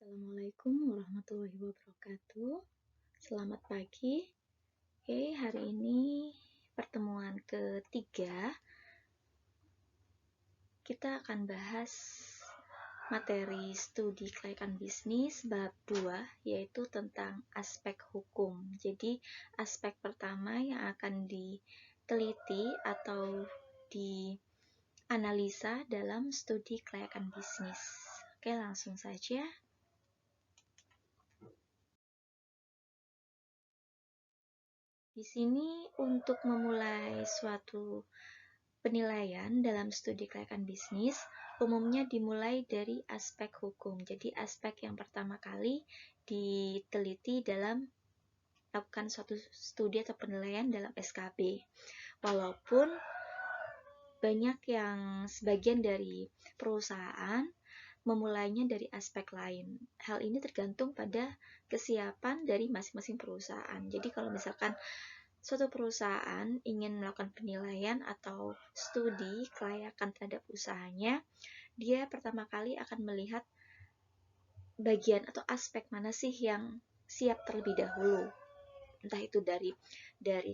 Assalamualaikum warahmatullahi wabarakatuh. Selamat pagi. Oke, hari ini pertemuan ketiga. Kita akan bahas materi studi kelayakan bisnis bab 2, yaitu tentang aspek hukum. Jadi, aspek pertama yang akan diteliti atau dianalisa dalam studi kelayakan bisnis. Oke, langsung saja. Di sini untuk memulai suatu penilaian dalam studi kelayakan bisnis, umumnya dimulai dari aspek hukum. Jadi aspek yang pertama kali diteliti dalam melakukan suatu studi atau penilaian dalam SKB. Walaupun banyak yang sebagian dari perusahaan memulainya dari aspek lain. Hal ini tergantung pada kesiapan dari masing-masing perusahaan. Jadi kalau misalkan suatu perusahaan ingin melakukan penilaian atau studi kelayakan terhadap usahanya, dia pertama kali akan melihat bagian atau aspek mana sih yang siap terlebih dahulu. Entah itu dari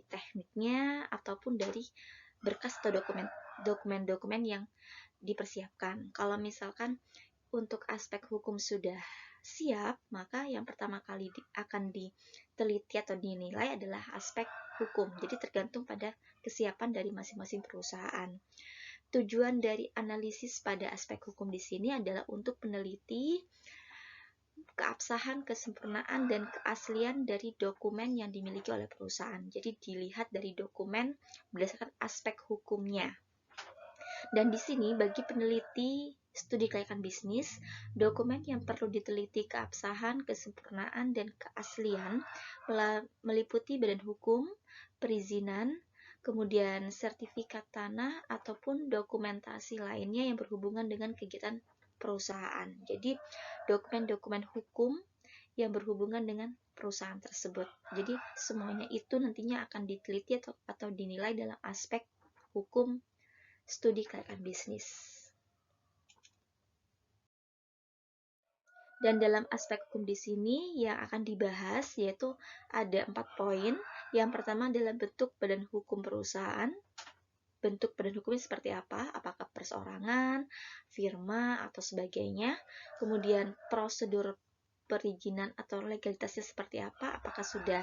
tekniknya ataupun dari berkas atau dokumen-dokumen yang dipersiapkan. Kalau misalkan untuk aspek hukum sudah siap, maka yang pertama kali akan diteliti atau dinilai adalah aspek hukum. Jadi tergantung pada kesiapan dari masing-masing perusahaan. Tujuan dari analisis pada aspek hukum di sini adalah untuk meneliti keabsahan, kesempurnaan, dan keaslian dari dokumen yang dimiliki oleh perusahaan. Jadi dilihat dari dokumen berdasarkan aspek hukumnya. Dan di sini bagi peneliti studi kelayakan bisnis, dokumen yang perlu diteliti keabsahan, kesempurnaan, dan keaslian meliputi badan hukum, perizinan, kemudian sertifikat tanah, ataupun dokumentasi lainnya yang berhubungan dengan kegiatan perusahaan. Jadi dokumen-dokumen hukum yang berhubungan dengan perusahaan tersebut. Jadi semuanya itu nantinya akan diteliti atau dinilai dalam aspek hukum studi kelayakan bisnis. Dan dalam aspek hukum di sini yang akan dibahas yaitu ada 4 poin. Yang pertama adalah bentuk badan hukum perusahaan. Bentuk badan hukumnya seperti apa? Apakah perseorangan, firma, atau sebagainya. Kemudian prosedur perizinan atau legalitasnya seperti apa? Apakah sudah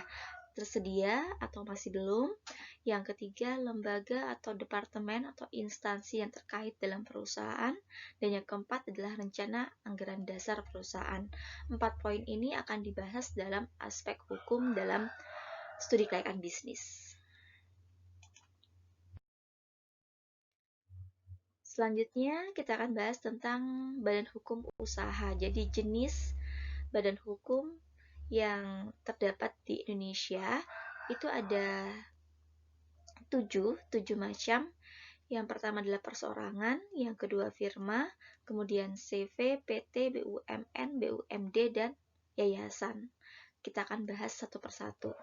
tersedia atau masih belum. Yang ketiga, lembaga atau departemen atau instansi yang terkait dalam perusahaan. Dan yang keempat adalah rencana anggaran dasar perusahaan. 4 poin ini akan dibahas dalam aspek hukum dalam studi kelayakan bisnis. Selanjutnya kita akan bahas tentang badan hukum usaha. Jadi jenis badan hukum yang terdapat di Indonesia itu ada 7 macam. Yang pertama adalah perseorangan, yang kedua firma, kemudian CV, PT, BUMN, BUMD, dan yayasan. Kita akan bahas satu persatu.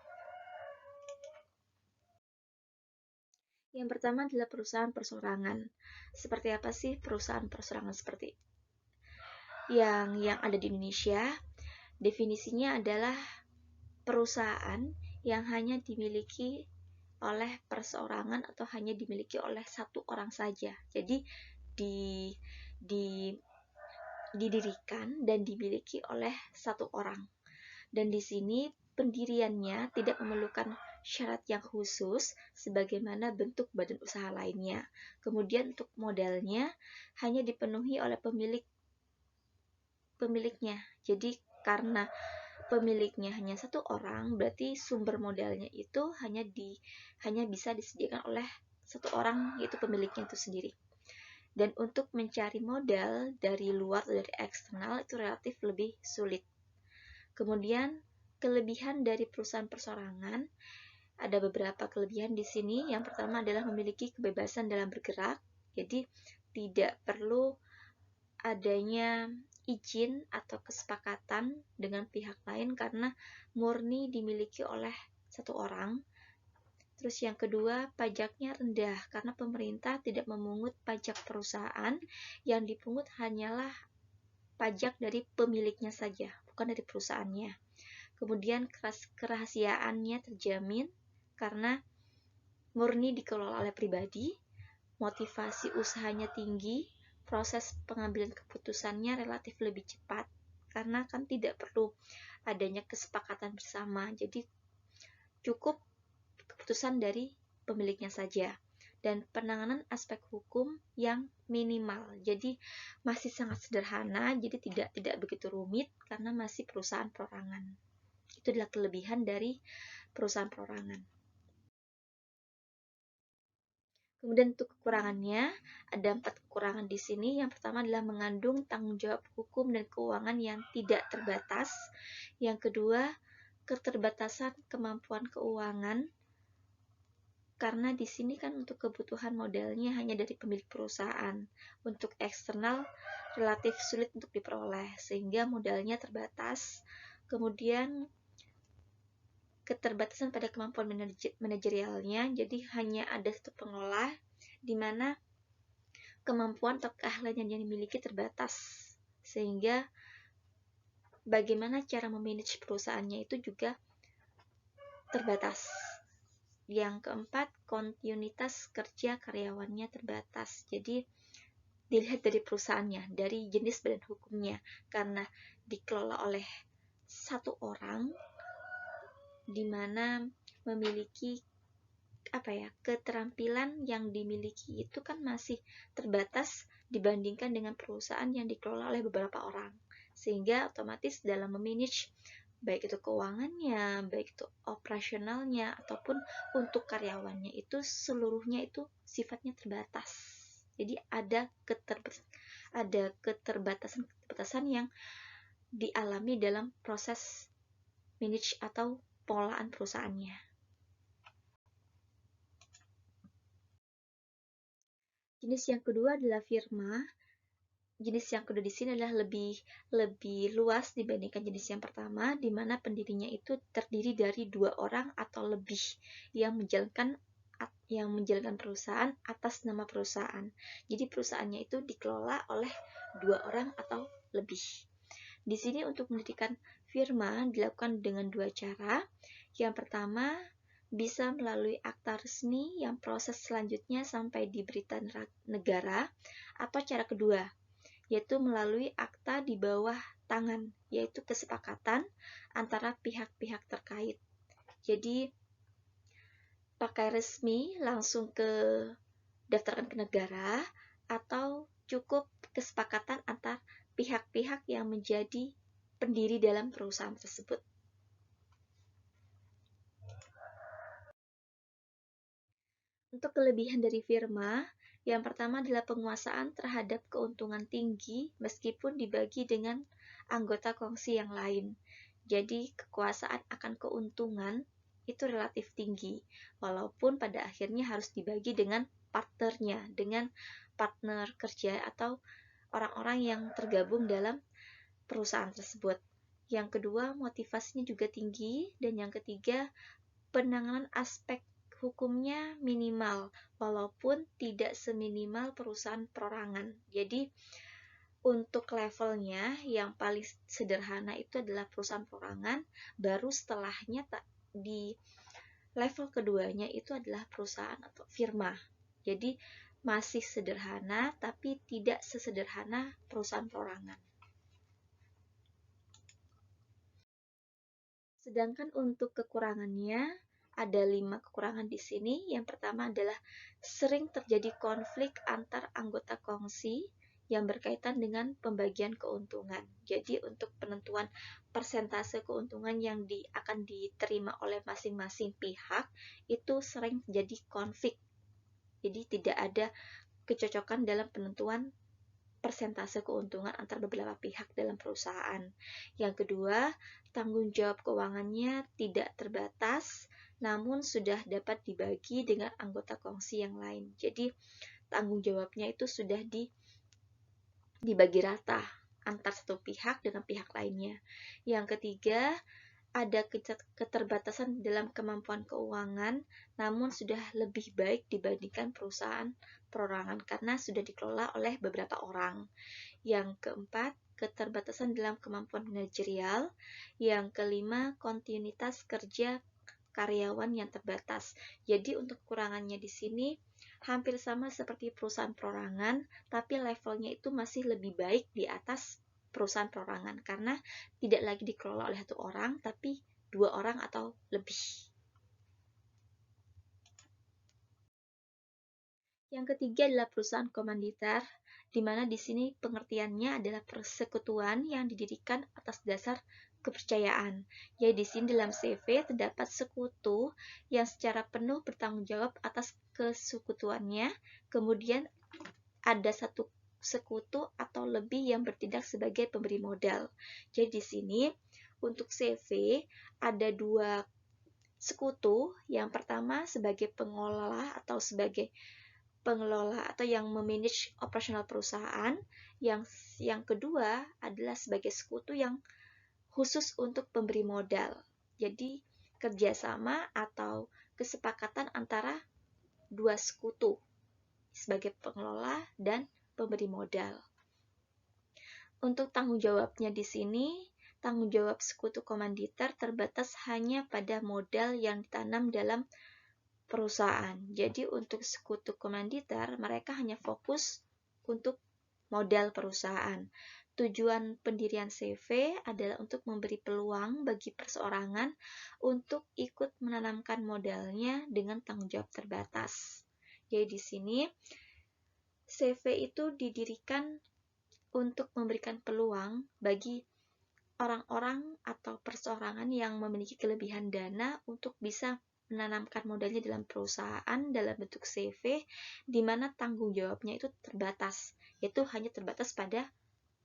Yang pertama adalah perusahaan perseorangan. Seperti apa sih perusahaan perseorangan seperti yang ada di Indonesia? Definisinya adalah perusahaan yang hanya dimiliki oleh perseorangan atau hanya dimiliki oleh satu orang saja. Jadi didirikan dan dimiliki oleh satu orang. Dan di sini pendiriannya tidak memerlukan syarat yang khusus sebagaimana bentuk badan usaha lainnya. Kemudian untuk modalnya hanya dipenuhi oleh pemiliknya. Jadi karena pemiliknya hanya satu orang, berarti sumber modalnya itu hanya bisa disediakan oleh satu orang, yaitu pemiliknya itu sendiri. Dan untuk mencari modal dari luar atau dari eksternal itu relatif lebih sulit. Kemudian kelebihan dari perusahaan perseorangan, ada beberapa kelebihan di sini. Yang pertama adalah memiliki kebebasan dalam bergerak, jadi tidak perlu adanya izin atau kesepakatan dengan pihak lain karena murni dimiliki oleh satu orang. Terus yang kedua, pajaknya rendah karena pemerintah tidak memungut pajak perusahaan, yang dipungut hanyalah pajak dari pemiliknya saja, bukan dari perusahaannya. Kemudian kerahasiaannya terjamin karena murni dikelola oleh pribadi, motivasi usahanya tinggi, proses pengambilan keputusannya relatif lebih cepat, karena kan tidak perlu adanya kesepakatan bersama, jadi cukup keputusan dari pemiliknya saja. Dan penanganan aspek hukum yang minimal, jadi masih sangat sederhana, jadi tidak begitu rumit karena masih perusahaan perorangan. Itu adalah kelebihan dari perusahaan perorangan. Kemudian untuk kekurangannya, ada 4 kekurangan di sini. Yang pertama adalah mengandung tanggung jawab hukum dan keuangan yang tidak terbatas. Yang kedua, keterbatasan kemampuan keuangan. Karena di sini kan untuk kebutuhan modalnya hanya dari pemilik perusahaan. Untuk eksternal relatif sulit untuk diperoleh, sehingga modalnya terbatas. Kemudian keterbatasan pada kemampuan manajerialnya, jadi hanya ada satu pengelola di mana kemampuan atau keahlian yang dimiliki terbatas, sehingga bagaimana cara memanage perusahaannya itu juga terbatas. Yang keempat, kontinuitas kerja karyawannya terbatas. Jadi dilihat dari perusahaannya, dari jenis badan hukumnya, karena dikelola oleh satu orang di mana memiliki keterampilan yang dimiliki itu kan masih terbatas dibandingkan dengan perusahaan yang dikelola oleh beberapa orang, sehingga otomatis dalam memanage baik itu keuangannya, baik itu operasionalnya, ataupun untuk karyawannya itu seluruhnya itu sifatnya terbatas. Jadi ada keterbatasan yang dialami dalam proses manage atau pengelolaan perusahaannya. Jenis yang kedua adalah firma. Jenis yang kedua di sini adalah lebih luas dibandingkan jenis yang pertama, di mana pendirinya itu terdiri dari 2 orang atau lebih yang menjalankan perusahaan atas nama perusahaan. Jadi perusahaannya itu dikelola oleh 2 orang atau lebih. Di sini untuk mendirikan firma dilakukan dengan 2 cara. Yang pertama, bisa melalui akta resmi yang proses selanjutnya sampai di berita negara, atau cara kedua, yaitu melalui akta di bawah tangan, yaitu kesepakatan antara pihak-pihak terkait. Jadi pakai resmi langsung ke daftarkan ke negara, atau cukup kesepakatan antar pihak-pihak yang menjadi pendiri dalam perusahaan tersebut. Untuk kelebihan dari firma, yang pertama adalah penguasaan terhadap keuntungan tinggi meskipun dibagi dengan anggota kongsi yang lain. Jadi kekuasaan akan keuntungan itu relatif tinggi, walaupun pada akhirnya harus dibagi dengan partnernya, dengan partner kerja atau orang-orang yang tergabung dalam perusahaan tersebut. Yang kedua, motivasinya juga tinggi, dan yang ketiga, penanganan aspek hukumnya minimal, walaupun tidak seminimal perusahaan perorangan. Jadi untuk levelnya yang paling sederhana itu adalah perusahaan perorangan, baru setelahnya di level keduanya itu adalah perusahaan atau firma. Jadi masih sederhana, tapi tidak sesederhana perusahaan perorangan. Sedangkan untuk kekurangannya, ada 5 kekurangan di sini. Yang pertama adalah sering terjadi konflik antar anggota kongsi yang berkaitan dengan pembagian keuntungan. Jadi untuk penentuan persentase keuntungan yang akan diterima oleh masing-masing pihak, itu sering terjadi konflik. Jadi tidak ada kecocokan dalam penentuan persentase keuntungan antar beberapa pihak dalam perusahaan. Yang kedua, tanggung jawab keuangannya tidak terbatas, namun sudah dapat dibagi dengan anggota kongsi yang lain. Jadi, tanggung jawabnya itu sudah dibagi rata antar satu pihak dengan pihak lainnya. Yang ketiga, ada keterbatasan dalam kemampuan keuangan, namun sudah lebih baik dibandingkan perusahaan perorangan karena sudah dikelola oleh beberapa orang. Yang keempat, keterbatasan dalam kemampuan manajerial. Yang kelima, kontinuitas kerja karyawan yang terbatas. Jadi untuk kekurangannya di sini hampir sama seperti perusahaan perorangan, tapi levelnya itu masih lebih baik di atas perusahaan perorangan karena tidak lagi dikelola oleh satu orang, tapi 2 orang atau lebih. Yang ketiga adalah perusahaan komanditer, di mana di sini pengertiannya adalah persekutuan yang didirikan atas dasar kepercayaan. Jadi di sini dalam CV terdapat sekutu yang secara penuh bertanggung jawab atas kesekutuannya, kemudian ada satu sekutu atau lebih yang bertindak sebagai pemberi modal. Jadi di sini untuk CV ada 2 sekutu. Yang pertama sebagai pengelola atau sebagai pengelola atau yang memanage operasional perusahaan. Yang kedua adalah sebagai sekutu yang khusus untuk pemberi modal. Jadi kerjasama atau kesepakatan antara 2 sekutu sebagai pengelola dan pemberi modal. Untuk tanggung jawabnya di sini, tanggung jawab sekutu komanditer terbatas hanya pada modal yang ditanam dalam perusahaan. Jadi untuk sekutu komanditer, mereka hanya fokus untuk modal perusahaan. Tujuan pendirian CV adalah untuk memberi peluang bagi perseorangan untuk ikut menanamkan modalnya dengan tanggung jawab terbatas. Jadi di sini CV itu didirikan untuk memberikan peluang bagi orang-orang atau perseorangan yang memiliki kelebihan dana untuk bisa menanamkan modalnya dalam perusahaan dalam bentuk CV, di mana tanggung jawabnya itu terbatas, yaitu hanya terbatas pada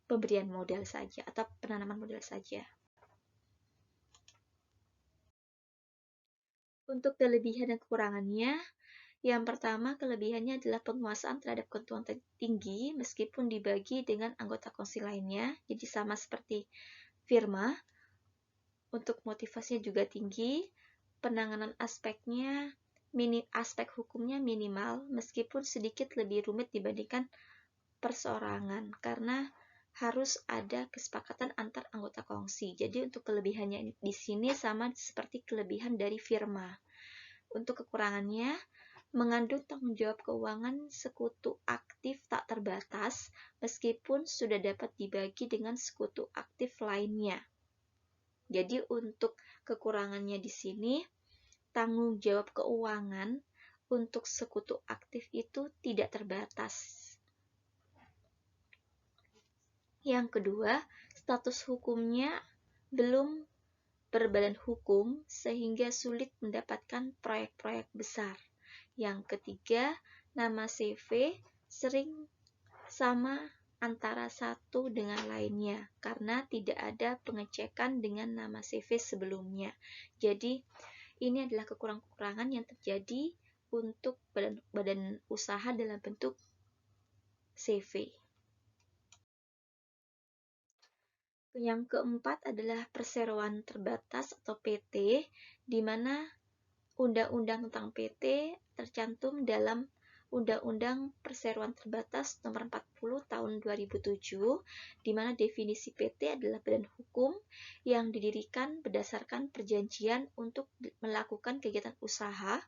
pemberian modal saja atau penanaman modal saja. Untuk kelebihan dan kekurangannya, yang pertama, kelebihannya adalah penguasaan terhadap keuntungan tinggi meskipun dibagi dengan anggota kongsi lainnya, jadi sama seperti firma. Untuk motivasinya juga tinggi, penanganan aspek hukumnya minimal meskipun sedikit lebih rumit dibandingkan perseorangan karena harus ada kesepakatan antar anggota kongsi. Jadi untuk kelebihannya di sini sama seperti kelebihan dari firma. Untuk kekurangannya, mengandung tanggung jawab keuangan sekutu aktif tak terbatas meskipun sudah dapat dibagi dengan sekutu aktif lainnya. Jadi untuk kekurangannya di sini, tanggung jawab keuangan untuk sekutu aktif itu tidak terbatas. Yang kedua, status hukumnya belum berbadan hukum sehingga sulit mendapatkan proyek-proyek besar. Yang ketiga, nama CV sering sama antara satu dengan lainnya karena tidak ada pengecekan dengan nama CV sebelumnya. Jadi ini adalah kekurangan-kekurangan yang terjadi untuk badan usaha dalam bentuk CV. Yang keempat adalah perseroan terbatas atau PT, di mana undang-undang tentang PT tercantum dalam Undang-Undang Perseroan Terbatas Nomor 40 Tahun 2007, di mana definisi PT adalah badan hukum yang didirikan berdasarkan perjanjian untuk melakukan kegiatan usaha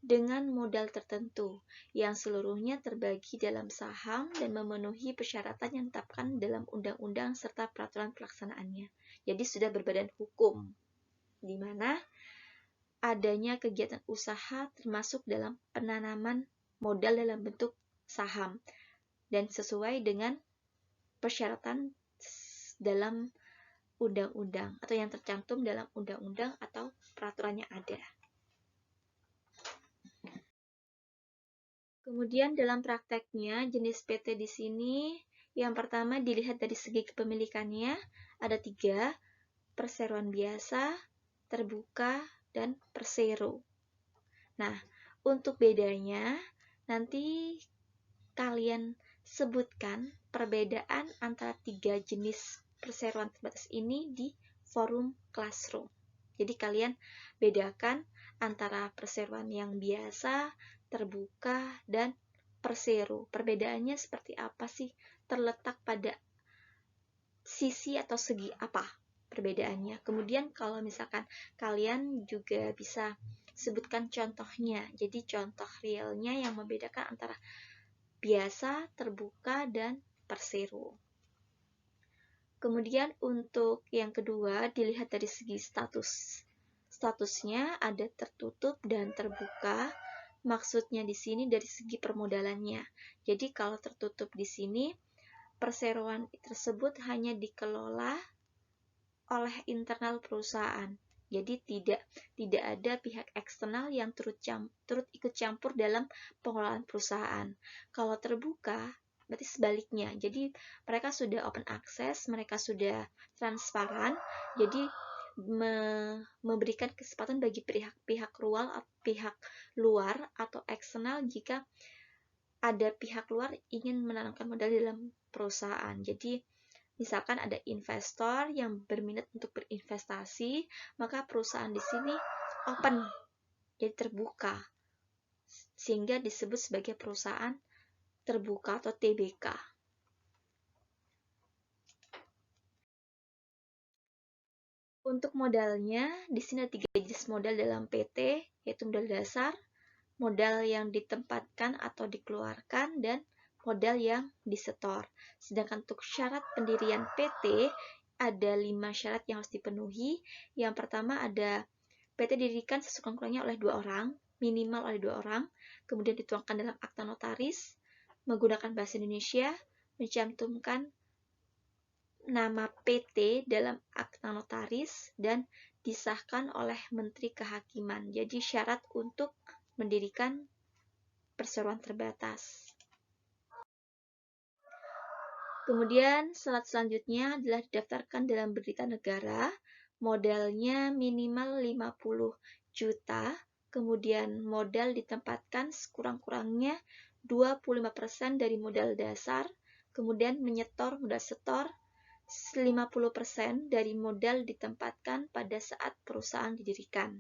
dengan modal tertentu, yang seluruhnya terbagi dalam saham dan memenuhi persyaratan yang ditetapkan dalam undang-undang serta peraturan pelaksanaannya. Jadi sudah berbadan hukum, di mana adanya kegiatan usaha termasuk dalam penanaman modal dalam bentuk saham dan sesuai dengan persyaratan dalam undang-undang atau yang tercantum dalam undang-undang atau peraturannya ada. Kemudian dalam prakteknya jenis PT di sini yang pertama dilihat dari segi kepemilikannya ada 3, perseroan biasa, terbuka, dan persero. Nah, untuk bedanya nanti kalian sebutkan perbedaan antara 3 jenis perseroan terbatas ini di forum Classroom. Jadi kalian bedakan antara perseroan yang biasa, terbuka, dan persero. Perbedaannya seperti apa sih? Terletak pada sisi atau segi apa perbedaannya. Kemudian kalau misalkan kalian juga bisa sebutkan contohnya. Jadi contoh realnya yang membedakan antara biasa, terbuka, dan persero. Kemudian untuk yang kedua dilihat dari segi status. Statusnya ada tertutup dan terbuka. Maksudnya di sini dari segi permodalannya. Jadi kalau tertutup di sini perseroan tersebut hanya dikelola oleh internal perusahaan. Jadi tidak ada pihak eksternal yang turut ikut campur dalam pengelolaan perusahaan. Kalau terbuka berarti sebaliknya. Jadi mereka sudah open access, mereka sudah transparan. Jadi memberikan kesempatan bagi pihak luar atau eksternal jika ada pihak luar ingin menanamkan modal dalam perusahaan. Jadi misalkan ada investor yang berminat untuk berinvestasi, maka perusahaan di sini open, jadi terbuka, sehingga disebut sebagai perusahaan terbuka atau TBK. Untuk modalnya, di sini ada 3 jenis modal dalam PT, yaitu modal dasar, modal yang ditempatkan atau dikeluarkan, dan modal yang disetor. Sedangkan untuk syarat pendirian PT, ada 5 syarat yang harus dipenuhi. Yang pertama ada PT didirikan sekurang-kurangnya oleh 2 orang, minimal oleh 2 orang, kemudian dituangkan dalam akta notaris, menggunakan bahasa Indonesia, mencantumkan nama PT dalam akta notaris, dan disahkan oleh Menteri Kehakiman. Jadi syarat untuk mendirikan perseroan terbatas. Kemudian syarat selanjutnya adalah didaftarkan dalam berita negara, modalnya minimal 50 juta, kemudian modal ditempatkan sekurang-kurangnya 25% dari modal dasar, kemudian menyetor modal setor 50% dari modal ditempatkan pada saat perusahaan didirikan.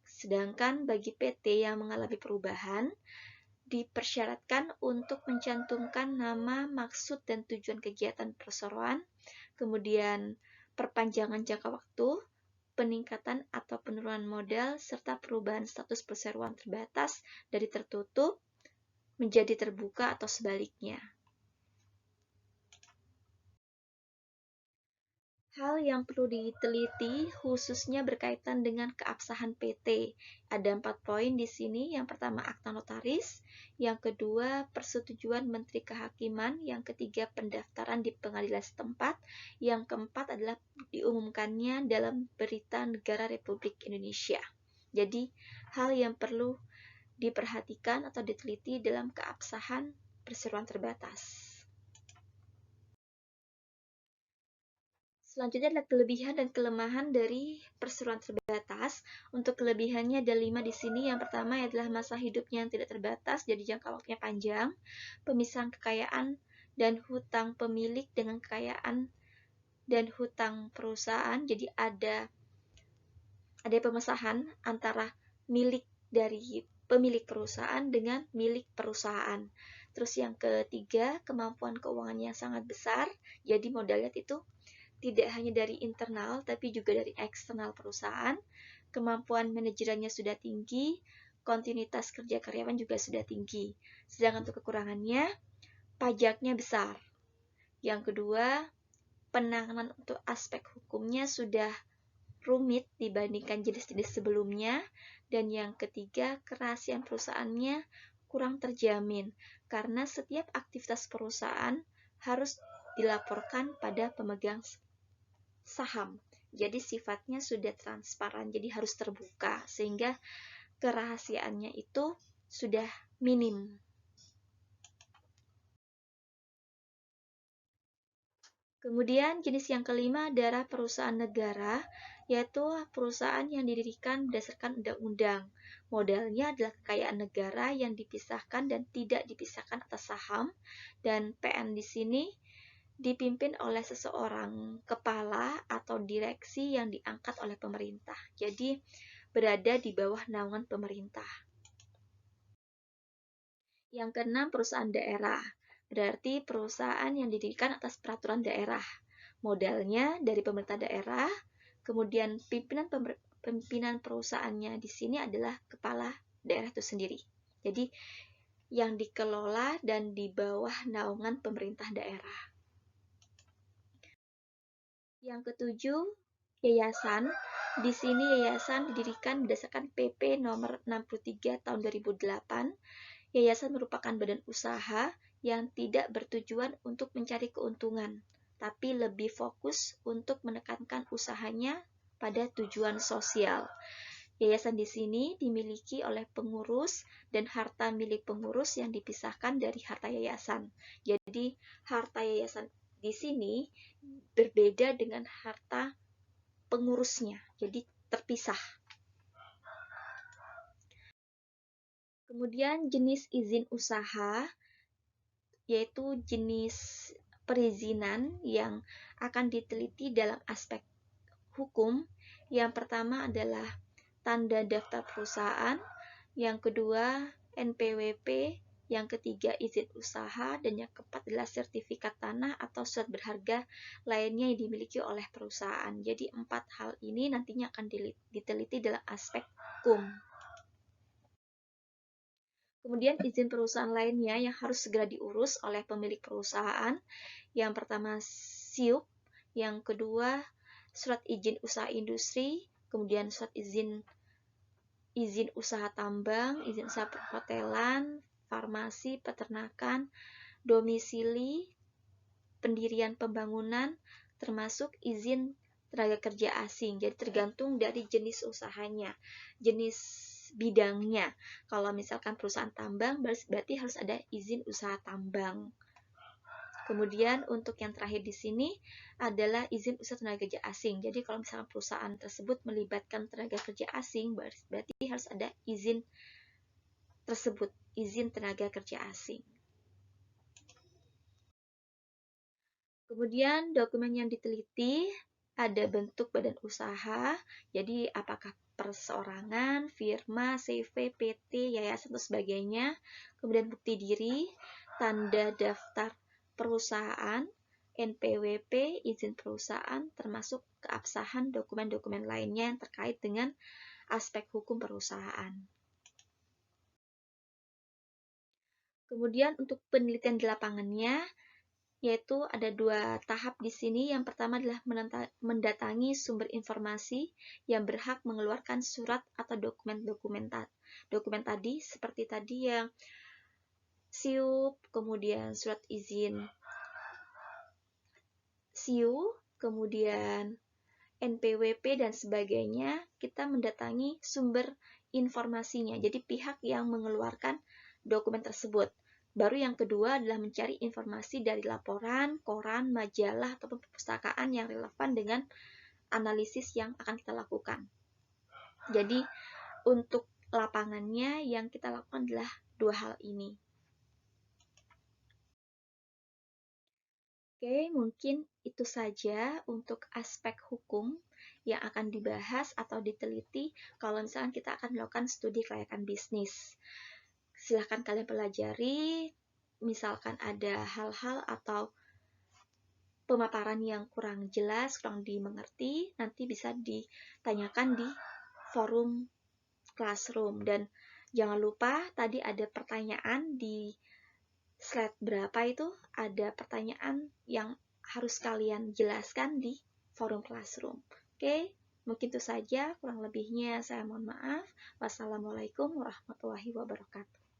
Sedangkan bagi PT yang mengalami perubahan, dipersyaratkan untuk mencantumkan nama, maksud, dan tujuan kegiatan perseroan, kemudian perpanjangan jangka waktu, peningkatan atau penurunan modal, serta perubahan status perseroan terbatas dari tertutup menjadi terbuka atau sebaliknya. Hal yang perlu diteliti khususnya berkaitan dengan keabsahan PT. Ada 4 poin di sini. Yang pertama akta notaris, yang kedua persetujuan Menteri Kehakiman, yang ketiga pendaftaran di pengadilan setempat, yang keempat adalah diumumkannya dalam Berita Negara Republik Indonesia. Jadi hal yang perlu diperhatikan atau diteliti dalam keabsahan perseroan terbatas. Selanjutnya adalah kelebihan dan kelemahan dari perseroan terbatas. Untuk kelebihannya ada 5 di sini. Yang pertama adalah masa hidupnya yang tidak terbatas, jadi jangka waktunya panjang. Pemisahan kekayaan dan hutang pemilik dengan kekayaan dan hutang perusahaan. Jadi ada pemisahan antara milik dari pemilik perusahaan dengan milik perusahaan. Terus yang ketiga, kemampuan keuangannya sangat besar. Jadi modalnya itu tidak hanya dari internal, tapi juga dari eksternal perusahaan. Kemampuan manajerannya sudah tinggi, kontinuitas kerja karyawan juga sudah tinggi. Sedangkan untuk kekurangannya, pajaknya besar. Yang kedua, penanganan untuk aspek hukumnya sudah rumit dibandingkan jenis-jenis sebelumnya. Dan yang ketiga, kerahasiaan perusahaannya kurang terjamin, karena setiap aktivitas perusahaan harus dilaporkan pada pemegang saham. Jadi sifatnya sudah transparan, jadi harus terbuka, sehingga kerahasiaannya itu sudah minim. Kemudian jenis yang kelima adalah perusahaan negara, yaitu perusahaan yang didirikan berdasarkan undang-undang. Modalnya adalah kekayaan negara yang dipisahkan dan tidak dipisahkan atas saham, dan PN di sini dipimpin oleh seseorang kepala atau direksi yang diangkat oleh pemerintah. Jadi berada di bawah naungan pemerintah. Yang keenam, perusahaan daerah. Berarti perusahaan yang didirikan atas peraturan daerah. Modalnya dari pemerintah daerah, kemudian pimpinan perusahaannya di sini adalah kepala daerah itu sendiri. Jadi yang dikelola dan di bawah naungan pemerintah daerah. Yang ketujuh, yayasan. Di sini yayasan didirikan berdasarkan PP nomor 63 tahun 2008. Yayasan merupakan badan usaha yang tidak bertujuan untuk mencari keuntungan, tapi lebih fokus untuk menekankan usahanya pada tujuan sosial. Yayasan di sini dimiliki oleh pengurus dan harta milik pengurus yang dipisahkan dari harta yayasan. Jadi, harta yayasan di sini berbeda dengan harta pengurusnya, jadi terpisah. Kemudian jenis izin usaha, yaitu jenis perizinan yang akan diteliti dalam aspek hukum. Yang pertama adalah tanda daftar perusahaan, yang kedua NPWP, yang ketiga izin usaha, dan yang keempat adalah sertifikat tanah atau surat berharga lainnya yang dimiliki oleh perusahaan. Jadi 4 hal ini nantinya akan diteliti dalam aspek hukum. Kemudian izin perusahaan lainnya yang harus segera diurus oleh pemilik perusahaan. Yang pertama SIUP, yang kedua surat izin usaha industri, kemudian surat izin usaha tambang, izin usaha perhotelan, farmasi, peternakan, domisili, pendirian pembangunan, termasuk izin tenaga kerja asing. Jadi tergantung dari jenis usahanya, jenis bidangnya. Kalau misalkan perusahaan tambang, berarti harus ada izin usaha tambang. Kemudian untuk yang terakhir di sini adalah izin usaha tenaga kerja asing. Jadi kalau misalkan perusahaan tersebut melibatkan tenaga kerja asing, berarti harus ada izin tersebut, izin tenaga kerja asing. Kemudian dokumen yang diteliti ada bentuk badan usaha, jadi apakah perseorangan, firma, CV, PT, yayasan, dan sebagainya. Kemudian bukti diri, tanda daftar perusahaan, NPWP, izin perusahaan, termasuk keabsahan dokumen-dokumen lainnya yang terkait dengan aspek hukum perusahaan. Kemudian untuk penelitian di lapangannya, yaitu ada 2 tahap di sini. Yang pertama adalah mendatangi sumber informasi yang berhak mengeluarkan surat atau dokumen tadi, seperti tadi yang SIUP, kemudian surat izin SIU, kemudian NPWP dan sebagainya. Kita mendatangi sumber informasinya, jadi pihak yang mengeluarkan dokumen tersebut. Baru yang kedua adalah mencari informasi dari laporan, koran, majalah, ataupun perpustakaan yang relevan dengan analisis yang akan kita lakukan. Jadi untuk lapangannya yang kita lakukan adalah 2 hal ini. Oke, mungkin itu saja untuk aspek hukum yang akan dibahas atau diteliti kalau misalkan kita akan melakukan studi kelayakan bisnis. Silahkan kalian pelajari, misalkan ada hal-hal atau pemaparan yang kurang jelas, kurang dimengerti, nanti bisa ditanyakan di forum Classroom. Dan jangan lupa tadi ada pertanyaan di slide berapa itu, ada pertanyaan yang harus kalian jelaskan di forum Classroom. Oke, mungkin itu saja, kurang lebihnya saya mohon maaf. Wassalamualaikum warahmatullahi wabarakatuh.